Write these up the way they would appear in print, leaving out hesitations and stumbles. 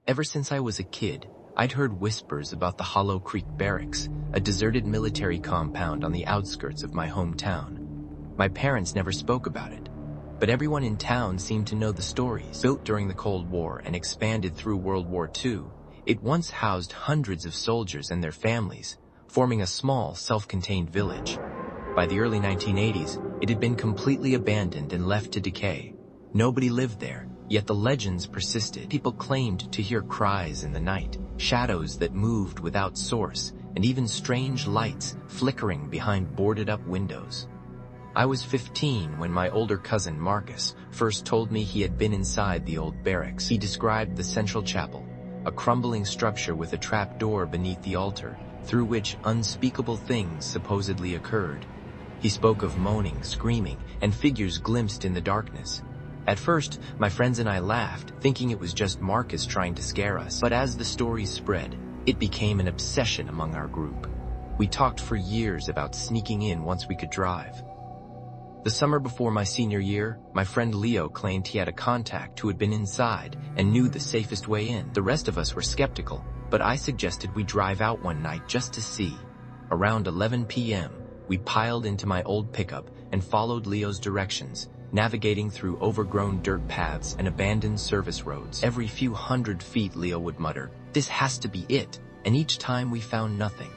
Ever since I was a kid, I'd heard whispers about the Hollow Creek Barracks, a deserted military compound on the outskirts of my hometown. My parents never spoke about it, but everyone in town seemed to know the stories. Built during the Cold War and expanded through World War II, it once housed hundreds of soldiers and their families, forming a small, self-contained village. By the early 1980s, it had been completely abandoned and left to decay. Nobody lived there, yet the legends persisted. People claimed to hear cries in the night, shadows that moved without source, and even strange lights flickering behind boarded-up windows. I was 15 when my older cousin Marcus first told me he had been inside the old barracks. He described the central chapel, a crumbling structure with a trap door beneath the altar, through which unspeakable things supposedly occurred. He spoke of moaning, screaming, and figures glimpsed in the darkness. At first, my friends and I laughed, thinking it was just Marcus trying to scare us. But as the stories spread, it became an obsession among our group. We talked for years about sneaking in once we could drive. The summer before my senior year, my friend Leo claimed he had a contact who had been inside and knew the safest way in. The rest of us were skeptical, but I suggested we drive out one night just to see. Around 11 p.m., we piled into my old pickup and followed Leo's directions, navigating through overgrown dirt paths and abandoned service roads. Every few hundred feet, Leo would mutter, "This has to be it," and each time we found nothing.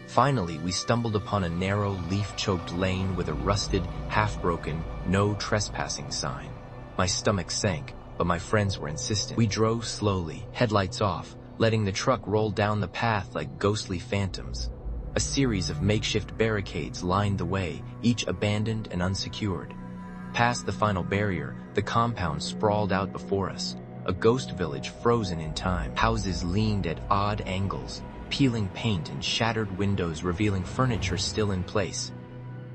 Finally, we stumbled upon a narrow, leaf-choked lane with a rusted, half-broken, "No trespassing" sign. My stomach sank, but my friends were insistent. We drove slowly, headlights off, letting the truck roll down the path like ghostly phantoms. A series of makeshift barricades lined the way, each abandoned and unsecured. Past the final barrier, the compound sprawled out before us, a ghost village frozen in time. Houses leaned at odd angles, peeling paint and shattered windows revealing furniture still in place.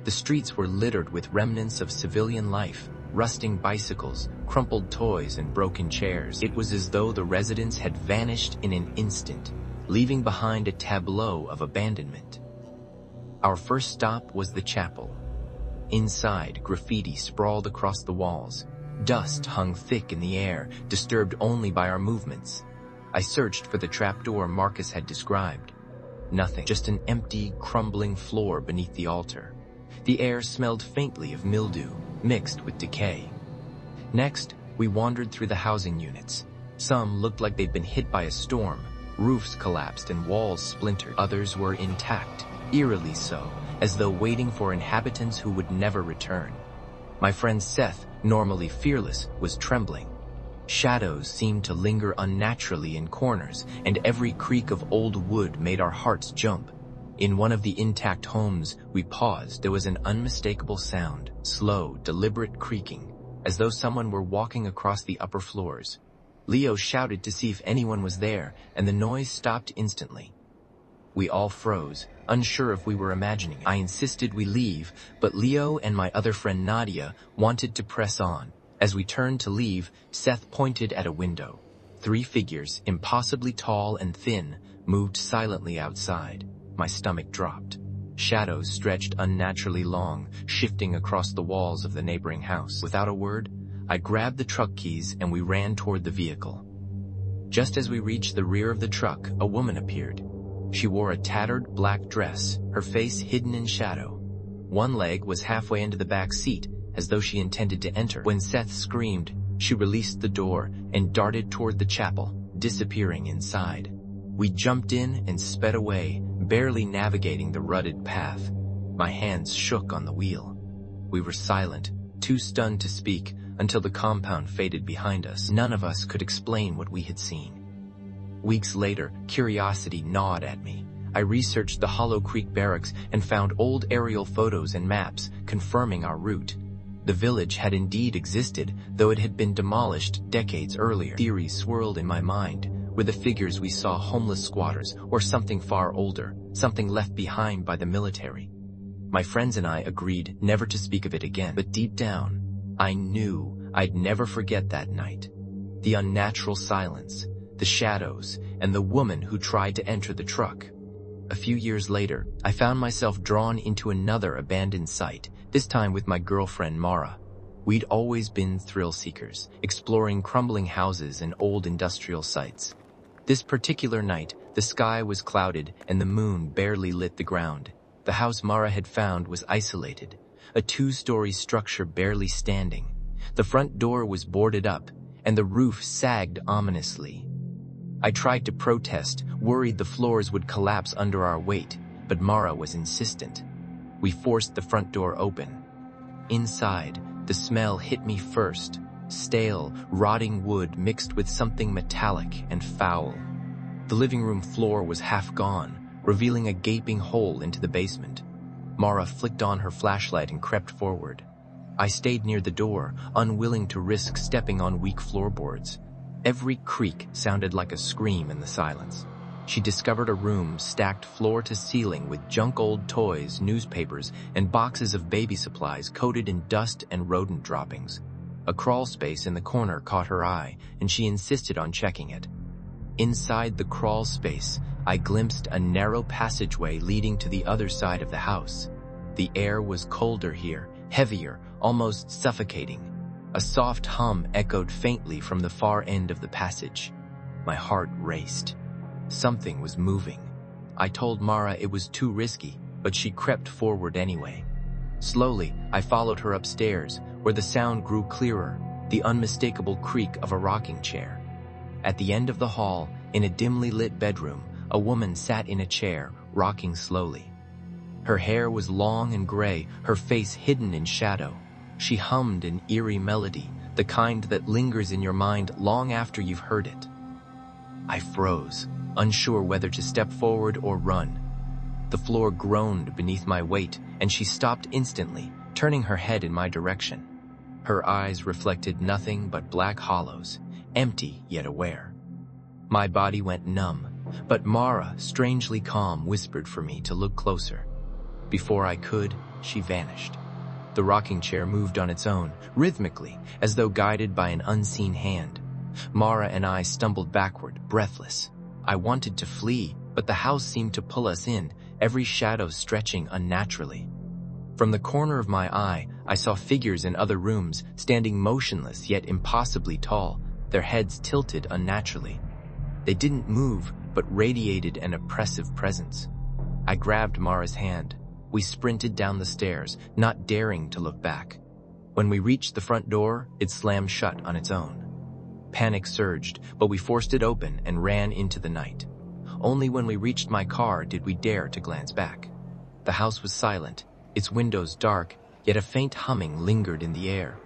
The streets were littered with remnants of civilian life, rusting bicycles, crumpled toys, and broken chairs. It was as though the residents had vanished in an instant, leaving behind a tableau of abandonment. Our first stop was the chapel. Inside, graffiti sprawled across the walls. Dust hung thick in the air, disturbed only by our movements. I searched for the trapdoor Marcus had described. Nothing, just an empty, crumbling floor beneath the altar. The air smelled faintly of mildew, mixed with decay. Next, we wandered through the housing units. Some looked like they'd been hit by a storm. Roofs collapsed and walls splintered. Others were intact, eerily so, as though waiting for inhabitants who would never return. My friend Seth, normally fearless, was trembling. Shadows seemed to linger unnaturally in corners, and every creak of old wood made our hearts jump. In one of the intact homes, we paused. There was an unmistakable sound, slow, deliberate creaking, as though someone were walking across the upper floors. Leo shouted to see if anyone was there, and the noise stopped instantly. We all froze, unsure if we were imagining it. I insisted we leave, but Leo and my other friend Nadia wanted to press on. As we turned to leave, Seth pointed at a window. 3 figures, impossibly tall and thin, moved silently outside. My stomach dropped. Shadows stretched unnaturally long, shifting across the walls of the neighboring house. Without a word, I grabbed the truck keys and we ran toward the vehicle. Just as we reached the rear of the truck, a woman appeared. She wore a tattered black dress, her face hidden in shadow. One leg was halfway into the back seat, as though she intended to enter. When Seth screamed, she released the door and darted toward the chapel, disappearing inside. We jumped in and sped away, barely navigating the rutted path. My hands shook on the wheel. We were silent, too stunned to speak, until the compound faded behind us. None of us could explain what we had seen. Weeks later, curiosity gnawed at me. I researched the Hollow Creek Barracks and found old aerial photos and maps confirming our route. The village had indeed existed, though it had been demolished decades earlier. Theories swirled in my mind. Were the figures we saw homeless squatters, or something far older, something left behind by the military? My friends and I agreed never to speak of it again, but deep down, I knew I'd never forget that night. The unnatural silence, the shadows, and the woman who tried to enter the truck. A few years later, I found myself drawn into another abandoned site, this time with my girlfriend Mara. We'd always been thrill seekers, exploring crumbling houses and old industrial sites. This particular night, the sky was clouded and the moon barely lit the ground. The house Mara had found was isolated, a 2-story structure barely standing. The front door was boarded up, and the roof sagged ominously. I tried to protest, worried the floors would collapse under our weight, but Mara was insistent. We forced the front door open. Inside, the smell hit me first. Stale, rotting wood mixed with something metallic and foul. The living room floor was half gone, revealing a gaping hole into the basement. Mara flicked on her flashlight and crept forward. I stayed near the door, unwilling to risk stepping on weak floorboards. Every creak sounded like a scream in the silence. She discovered a room stacked floor to ceiling with junk old toys, newspapers, and boxes of baby supplies coated in dust and rodent droppings. A crawl space in the corner caught her eye, and she insisted on checking it. Inside the crawl space, I glimpsed a narrow passageway leading to the other side of the house. The air was colder here, heavier, almost suffocating. A soft hum echoed faintly from the far end of the passage. My heart raced. Something was moving. I told Mara it was too risky, but she crept forward anyway. Slowly, I followed her upstairs, where the sound grew clearer, the unmistakable creak of a rocking chair. At the end of the hall, in a dimly lit bedroom, a woman sat in a chair, rocking slowly. Her hair was long and gray, her face hidden in shadow. She hummed an eerie melody, the kind that lingers in your mind long after you've heard it. I froze, unsure whether to step forward or run. The floor groaned beneath my weight, and she stopped instantly, turning her head in my direction. Her eyes reflected nothing but black hollows, empty yet aware. My body went numb, but Mara, strangely calm, whispered for me to look closer. Before I could, she vanished. The rocking chair moved on its own, rhythmically, as though guided by an unseen hand. Mara and I stumbled backward, breathless. I wanted to flee, but the house seemed to pull us in, every shadow stretching unnaturally. From the corner of my eye, I saw figures in other rooms, standing motionless yet impossibly tall, their heads tilted unnaturally. They didn't move, but radiated an oppressive presence. I grabbed Mara's hand. We sprinted down the stairs, not daring to look back. When we reached the front door, it slammed shut on its own. Panic surged, but we forced it open and ran into the night. Only when we reached my car did we dare to glance back. The house was silent, its windows dark, yet a faint humming lingered in the air.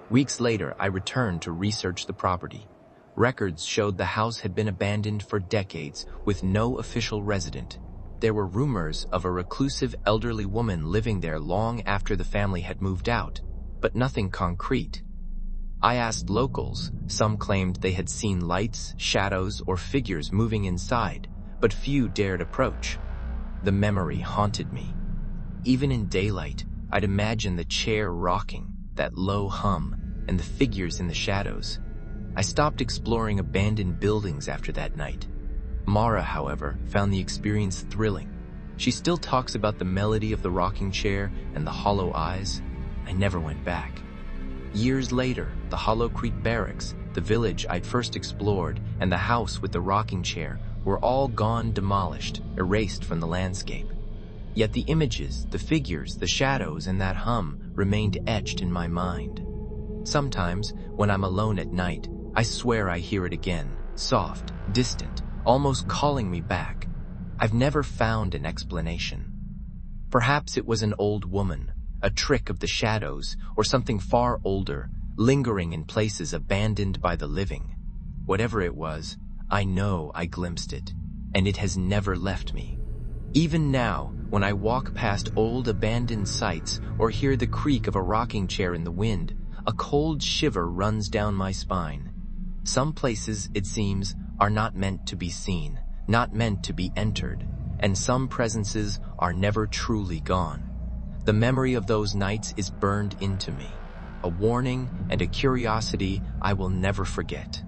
Weeks later, I returned to research the property. Records showed the house had been abandoned for decades, with no official resident. There were rumors of a reclusive elderly woman living there long after the family had moved out, but nothing concrete. I asked locals. Some claimed they had seen lights, shadows, or figures moving inside, but few dared approach. The memory haunted me. Even in daylight, I'd imagine the chair rocking, that low hum, and the figures in the shadows. I stopped exploring abandoned buildings after that night. Mara, however, found the experience thrilling. She still talks about the melody of the rocking chair and the hollow eyes. I never went back. Years later, the Hollow Creek Barracks, the village I'd first explored, and the house with the rocking chair were all gone, demolished, erased from the landscape. Yet the images, the figures, the shadows, and that hum remained etched in my mind. Sometimes, when I'm alone at night, I swear I hear it again, soft, distant, almost calling me back. I've never found an explanation. Perhaps it was an old woman, a trick of the shadows, or something far older, lingering in places abandoned by the living. Whatever it was, I know I glimpsed it, and it has never left me. Even now, when I walk past old abandoned sites or hear the creak of a rocking chair in the wind, a cold shiver runs down my spine. Some places, it seems, are not meant to be seen, not meant to be entered, and some presences are never truly gone. The memory of those nights is burned into me, a warning and a curiosity I will never forget.